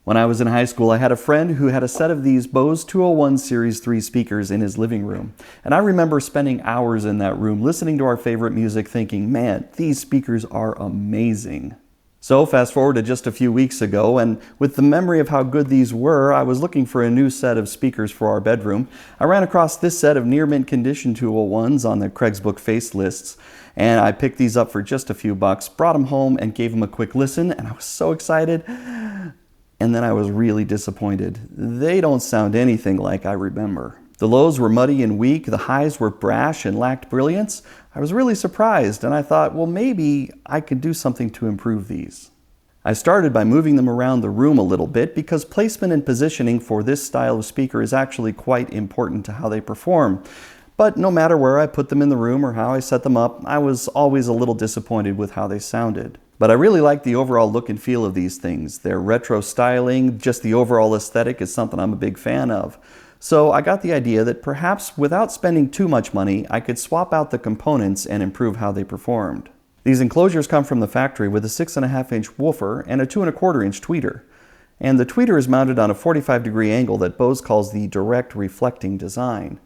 When I was in high school, I had a friend who had a set of these Bose 201 Series 3 speakers in his living room. And I remember spending hours in that room listening to our favorite music thinking, man, these speakers are amazing. So fast forward to just a few weeks ago, and with the memory of how good these were, I was looking for a new set of speakers for our bedroom. I ran across this set of near mint condition 201s on the Craigslist face lists, and I picked these up for just a few bucks, brought them home and gave them a quick listen, and I was so excited. And then I was really disappointed. They don't sound anything like I remember. The lows were muddy and weak, the highs were brash and lacked brilliance. I was really surprised, and I thought, well, maybe I could do something to improve these. I started by moving them around the room a little bit because placement and positioning for this style of speaker is actually quite important to how they perform. But no matter where I put them in the room or how I set them up, I was always a little disappointed with how they sounded. But I really like the overall look and feel of these things. Their retro styling, just the overall aesthetic is something I'm a big fan of. So I got the idea that perhaps without spending too much money, I could swap out the components and improve how they performed. These enclosures come from the factory with a 6.5-inch woofer and a 2.25-inch tweeter. And the tweeter is mounted on a 45-degree angle that Bose calls the direct reflecting design.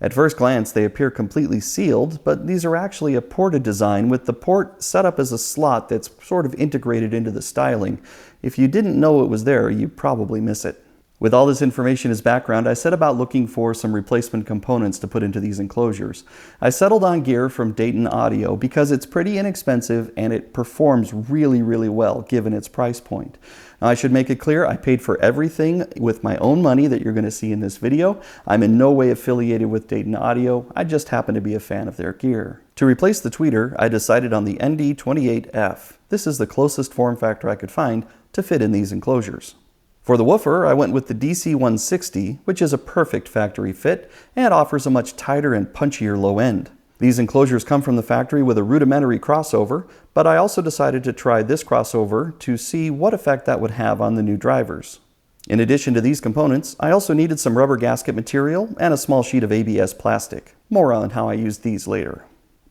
At first glance, they appear completely sealed, but these are actually a ported design with the port set up as a slot that's sort of integrated into the styling. If you didn't know it was there, you'd probably miss it. With all this information as background, I set about looking for some replacement components to put into these enclosures. I settled on gear from Dayton Audio because it's pretty inexpensive and it performs really well given its price point. Now, I should make it clear, I paid for everything with my own money that you're going to see in this video. I'm in no way affiliated with Dayton Audio, I just happen to be a fan of their gear. To replace the tweeter, I decided on the ND28F. This is the closest form factor I could find to fit in these enclosures. For the woofer, I went with the DC160, which is a perfect factory fit and offers a much tighter and punchier low end. These enclosures come from the factory with a rudimentary crossover, but I also decided to try this crossover to see what effect that would have on the new drivers. In addition to these components, I also needed some rubber gasket material and a small sheet of ABS plastic. More on how I used these later.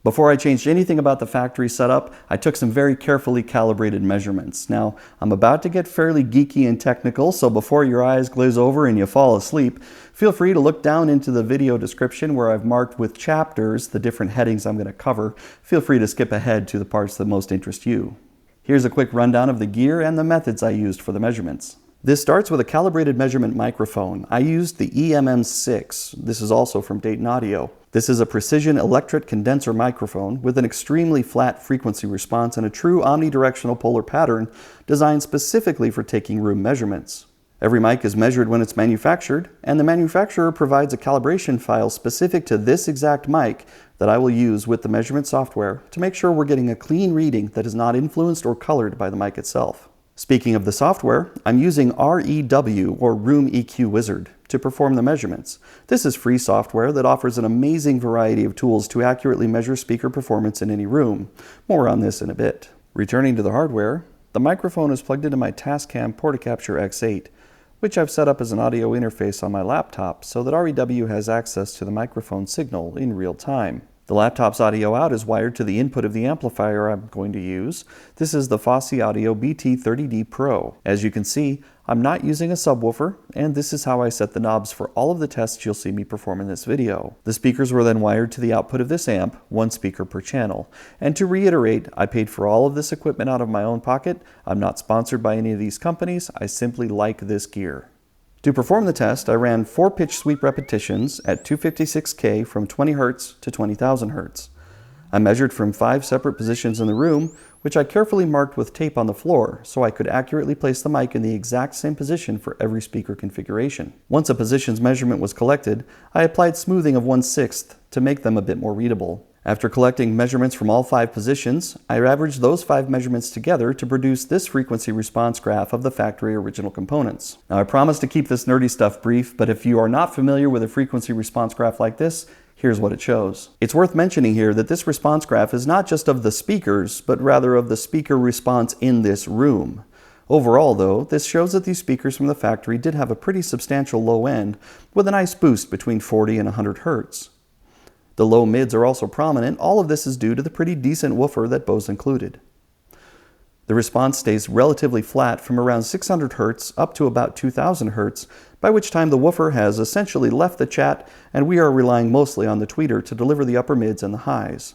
Before I changed anything about the factory setup, I took some very carefully calibrated measurements. Now, I'm about to get fairly geeky and technical, so before your eyes glaze over and you fall asleep, feel free to look down into the video description where I've marked with chapters the different headings I'm going to cover. Feel free to skip ahead to the parts that most interest you. Here's a quick rundown of the gear and the methods I used for the measurements. This starts with a calibrated measurement microphone. I used the EMM6. This is also from Dayton Audio. This is a precision electret condenser microphone with an extremely flat frequency response and a true omnidirectional polar pattern designed specifically for taking room measurements. Every mic is measured when it's manufactured, and the manufacturer provides a calibration file specific to this exact mic that I will use with the measurement software to make sure we're getting a clean reading that is not influenced or colored by the mic itself. Speaking of the software, I'm using REW, or Room EQ Wizard, to perform the measurements. This is free software that offers an amazing variety of tools to accurately measure speaker performance in any room. More on this in a bit. Returning to the hardware, the microphone is plugged into my Tascam Portacapture X8, which I've set up as an audio interface on my laptop so that REW has access to the microphone signal in real time. The laptop's audio out is wired to the input of the amplifier I'm going to use. This is the Fosse Audio BT30D Pro. As you can see, I'm not using a subwoofer, and this is how I set the knobs for all of the tests you'll see me perform in this video. The speakers were then wired to the output of this amp, one speaker per channel. And to reiterate, I paid for all of this equipment out of my own pocket. I'm not sponsored by any of these companies. I simply like this gear. To perform the test, I ran 4 pitch sweep repetitions at 256K from 20 Hz to 20,000 Hz. I measured from 5 separate positions in the room, which I carefully marked with tape on the floor so I could accurately place the mic in the exact same position for every speaker configuration. Once a position's measurement was collected, I applied smoothing of 1/6 to make them a bit more readable. After collecting measurements from all 5 positions, I averaged those 5 measurements together to produce this frequency response graph of the factory original components. Now, I promise to keep this nerdy stuff brief, but if you are not familiar with a frequency response graph like this, here's what it shows. It's worth mentioning here that this response graph is not just of the speakers, but rather of the speaker response in this room. Overall, though, this shows that these speakers from the factory did have a pretty substantial low end, with a nice boost between 40 and 100 Hz. The low mids are also prominent. All of this is due to the pretty decent woofer that Bose included. The response stays relatively flat from around 600 Hz up to about 2000 Hz, by which time the woofer has essentially left the chat and we are relying mostly on the tweeter to deliver the upper mids and the highs.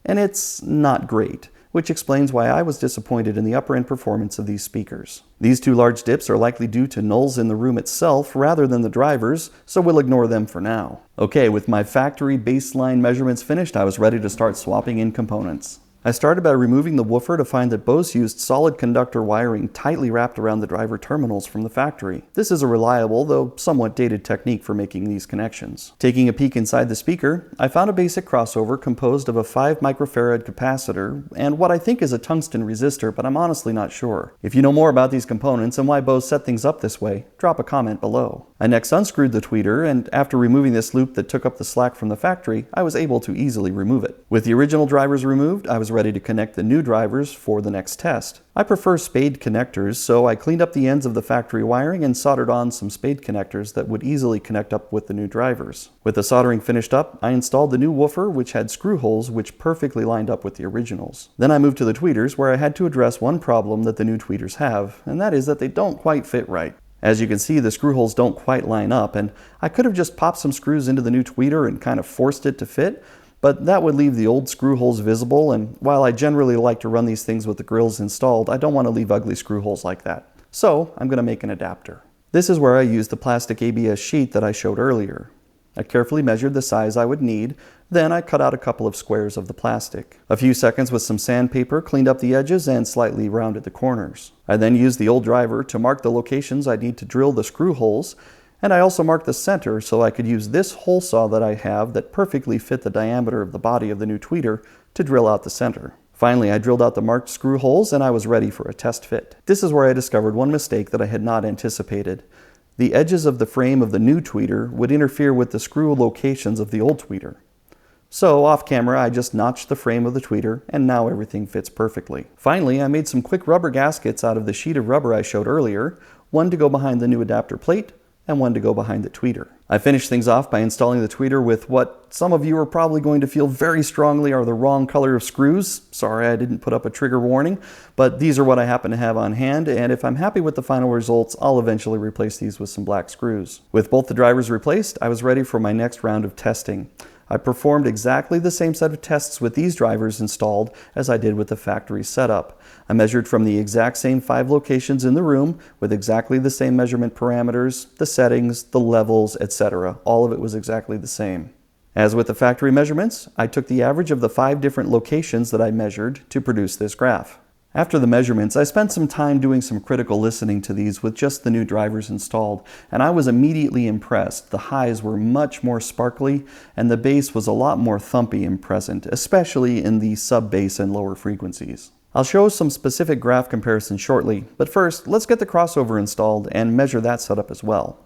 And it's not great, which explains why I was disappointed in the upper end performance of these speakers. These two large dips are likely due to nulls in the room itself rather than the drivers, so we'll ignore them for now. Okay, with my factory baseline measurements finished, I was ready to start swapping in components. I started by removing the woofer to find that Bose used solid conductor wiring tightly wrapped around the driver terminals from the factory. This is a reliable, though somewhat dated technique for making these connections. Taking a peek inside the speaker, I found a basic crossover composed of a 5 microfarad capacitor and what I think is a tungsten resistor, but I'm honestly not sure. If you know more about these components and why Bose set things up this way, drop a comment below. I next unscrewed the tweeter, and after removing this loop that took up the slack from the factory, I was able to easily remove it. With the original drivers removed, I was ready to connect the new drivers for the next test. I prefer spade connectors, so I cleaned up the ends of the factory wiring and soldered on some spade connectors that would easily connect up with the new drivers. With the soldering finished up, I installed the new woofer, which had screw holes which perfectly lined up with the originals. Then I moved to the tweeters, where I had to address one problem that the new tweeters have, and that is that they don't quite fit right. As you can see, the screw holes don't quite line up, and I could have just popped some screws into the new tweeter and kind of forced it to fit, but that would leave the old screw holes visible, and while I generally like to run these things with the grills installed, I don't want to leave ugly screw holes like that. So I'm going to make an adapter. This is where I used the plastic ABS sheet that I showed earlier. I carefully measured the size I would need, then I cut out a couple of squares of the plastic. A few seconds with some sandpaper cleaned up the edges and slightly rounded the corners. I then used the old driver to mark the locations I'd need to drill the screw holes, and I also marked the center so I could use this hole saw that I have that perfectly fit the diameter of the body of the new tweeter to drill out the center. Finally, I drilled out the marked screw holes and I was ready for a test fit. This is where I discovered one mistake that I had not anticipated. The edges of the frame of the new tweeter would interfere with the screw locations of the old tweeter. So off camera, I just notched the frame of the tweeter and now everything fits perfectly. Finally, I made some quick rubber gaskets out of the sheet of rubber I showed earlier, one to go behind the new adapter plate and one to go behind the tweeter. I finished things off by installing the tweeter with what some of you are probably going to feel very strongly are the wrong color of screws. Sorry I didn't put up a trigger warning, but these are what I happen to have on hand, and if I'm happy with the final results, I'll eventually replace these with some black screws. With both the drivers replaced, I was ready for my next round of testing. I performed exactly the same set of tests with these drivers installed as I did with the factory setup. I measured from the exact same 5 locations in the room with exactly the same measurement parameters, the settings, the levels, etc. All of it was exactly the same. As with the factory measurements, I took the average of the 5 different locations that I measured to produce this graph. After the measurements, I spent some time doing some critical listening to these with just the new drivers installed, and I was immediately impressed. The highs were much more sparkly, and the bass was a lot more thumpy and present, especially in the sub-bass and lower frequencies. I'll show some specific graph comparisons shortly, but first, let's get the crossover installed and measure that setup as well.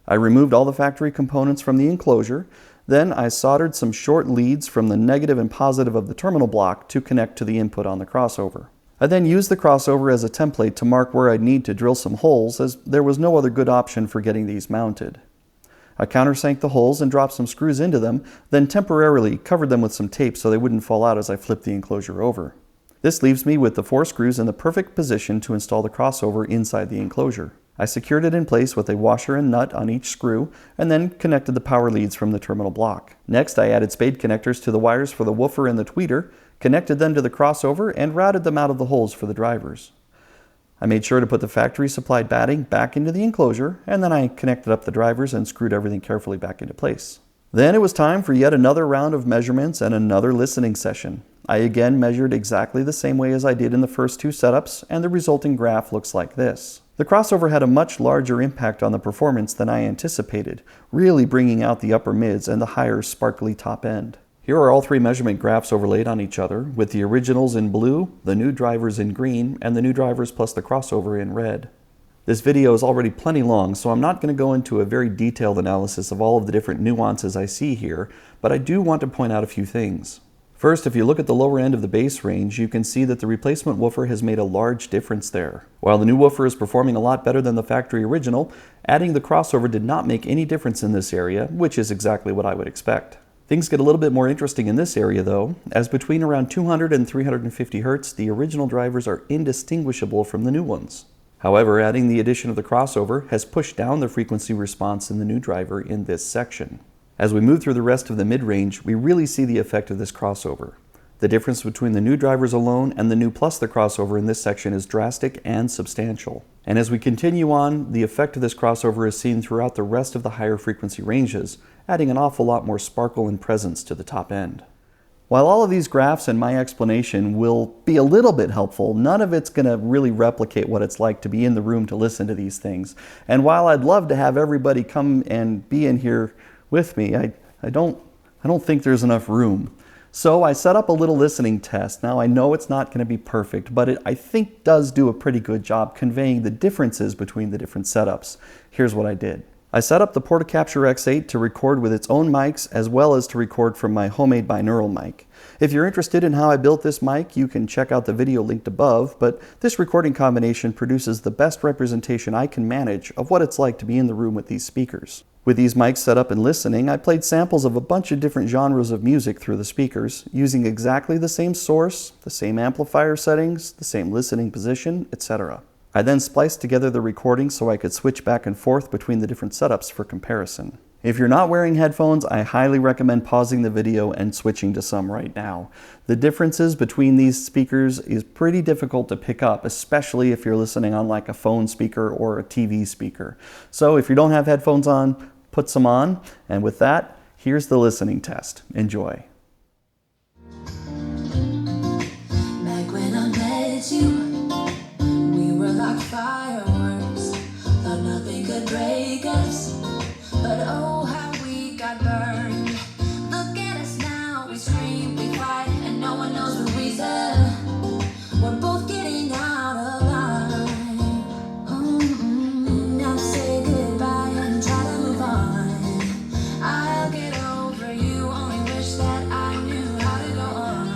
I removed all the factory components from the enclosure, then I soldered some short leads from the negative and positive of the terminal block to connect to the input on the crossover. I then used the crossover as a template to mark where I'd need to drill some holes, as there was no other good option for getting these mounted. I countersank the holes and dropped some screws into them, then temporarily covered them with some tape so they wouldn't fall out as I flipped the enclosure over. This leaves me with the 4 screws in the perfect position to install the crossover inside the enclosure. I secured it in place with a washer and nut on each screw, and then connected the power leads from the terminal block. Next, I added spade connectors to the wires for the woofer and the tweeter, connected them to the crossover, and routed them out of the holes for the drivers. I made sure to put the factory supplied batting back into the enclosure, and then I connected up the drivers and screwed everything carefully back into place. Then it was time for yet another round of measurements and another listening session. I again measured exactly the same way as I did in the first 2 setups, and the resulting graph looks like this. The crossover had a much larger impact on the performance than I anticipated, really bringing out the upper mids and the higher sparkly top end. Here are all 3 measurement graphs overlaid on each other, with the originals in blue, the new drivers in green, and the new drivers plus the crossover in red. This video is already plenty long, so I'm not going to go into a very detailed analysis of all of the different nuances I see here, but I do want to point out a few things. First, if you look at the lower end of the bass range, you can see that the replacement woofer has made a large difference there. While the new woofer is performing a lot better than the factory original, adding the crossover did not make any difference in this area, which is exactly what I would expect. Things get a little bit more interesting in this area though, as between around 200 and 350 Hz, the original drivers are indistinguishable from the new ones. However, adding the addition of the crossover has pushed down the frequency response in the new driver in this section. As we move through the rest of the mid-range, we really see the effect of this crossover. The difference between the new drivers alone and the new plus the crossover in this section is drastic and substantial. And as we continue on, the effect of this crossover is seen throughout the rest of the higher frequency ranges, adding an awful lot more sparkle and presence to the top end. While all of these graphs and my explanation will be a little bit helpful, none of it's going to really replicate what it's like to be in the room to listen to these things. And while I'd love to have everybody come and be in here with me, I don't think there's enough room. So I set up a little listening test. Now I know it's not going to be perfect, but it I think does do a pretty good job conveying the differences between the different setups. Here's what I did. I set up the Portacapture X8 to record with its own mics as well as to record from my homemade binaural mic. If you're interested in how I built this mic, you can check out the video linked above, but this recording combination produces the best representation I can manage of what it's like to be in the room with these speakers. With these mics set up and listening, I played samples of a bunch of different genres of music through the speakers, using exactly the same source, the same amplifier settings, the same listening position, etc. I then spliced together the recording so I could switch back and forth between the different setups for comparison. If you're not wearing headphones, I highly recommend pausing the video and switching to some right now. The differences between these speakers is pretty difficult to pick up, especially if you're listening on like a phone speaker or a TV speaker. So if you don't have headphones on, put some on, and with that, here's the listening test. Enjoy. Back when I met you, we were like fireworks. Thought nothing could break us, but oh how we got burned. Look at us now, we scream, we fight, and no one knows the reason. We're both getting out of line. Now say goodbye and try to move on. I'll get over you, only wish that I knew how to go on.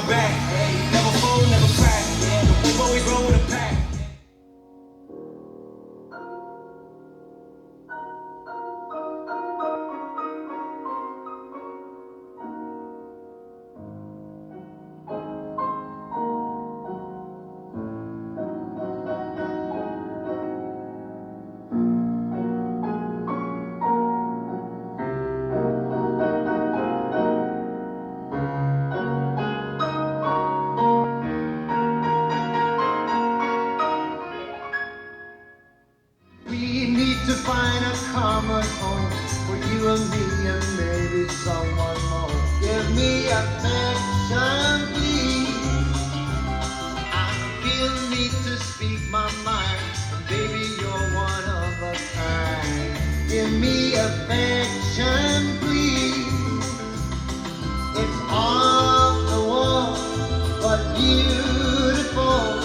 our back. Never fold, never crack. We've always rolled with a pack. To find a common home for you and me and maybe someone more. Give me affection, please. I feel need to speak my mind, and baby you're one of a kind. Give me affection, please. It's off the wall, but beautiful.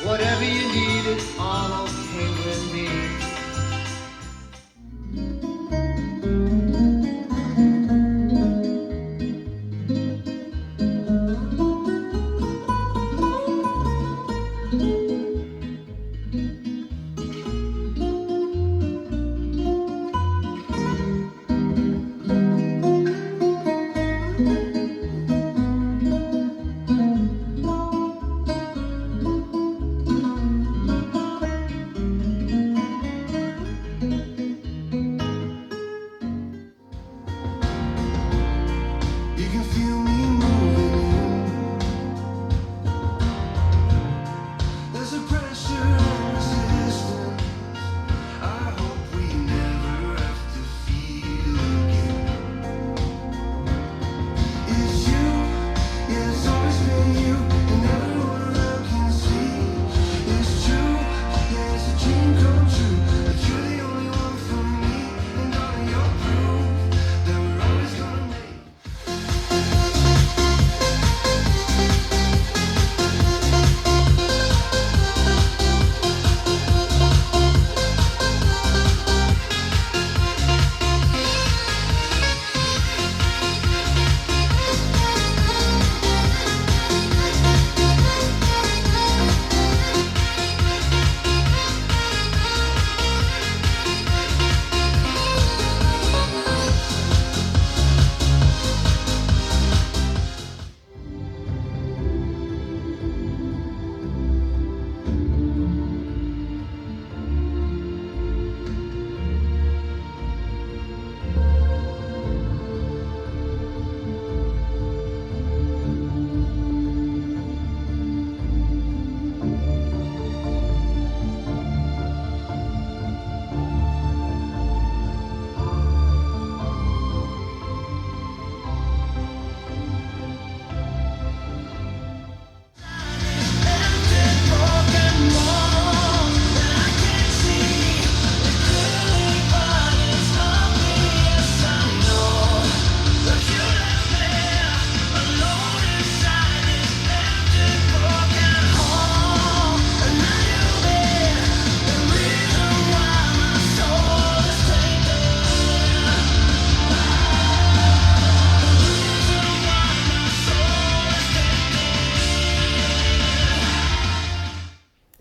Whatever you need, it's all okay with me. You can feel me moving. There's a pressure and resistance. I hope we never have to feel again. It's you, yeah, it's always been you, and everyone around can see. It's true, yeah, it's a dream come true. But you're the only one for me, and darling, you're proof that we're always gonna make.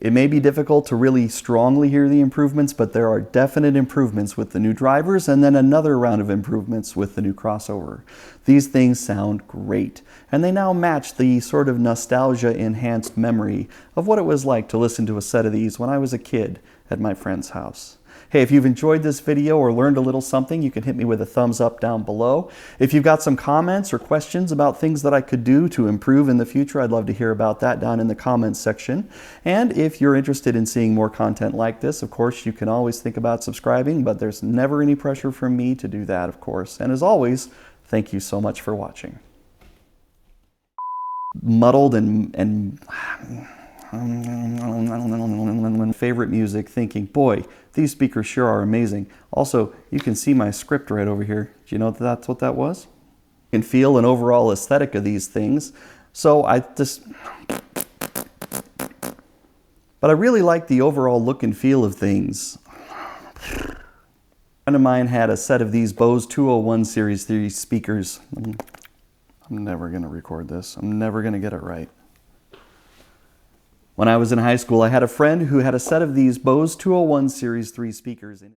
It may be difficult to really strongly hear the improvements, but there are definite improvements with the new drivers and then another round of improvements with the new crossover. These things sound great, and they now match the sort of nostalgia-enhanced memory of what it was like to listen to a set of these when I was a kid at my friend's house. Hey, if you've enjoyed this video or learned a little something, you can hit me with a thumbs up down below. If you've got some comments or questions about things that I could do to improve in the future, I'd love to hear about that down in the comments section. And if you're interested in seeing more content like this, of course, you can always think about subscribing, but there's never any pressure from me to do that, of course. And as always, thank you so much for watching. Muddled and favorite music, thinking, boy, these speakers sure are amazing. Also, you can see my script right over here. Do you know that that's what that was? You can feel an overall aesthetic of these things. So but I really like the overall look and feel of things. A friend of mine had a set of these Bose 201 Series 3 speakers. I'm never going to record this. I'm never going to get it right. When I was in high school, I had a friend who had a set of these Bose 201 Series 3 speakers in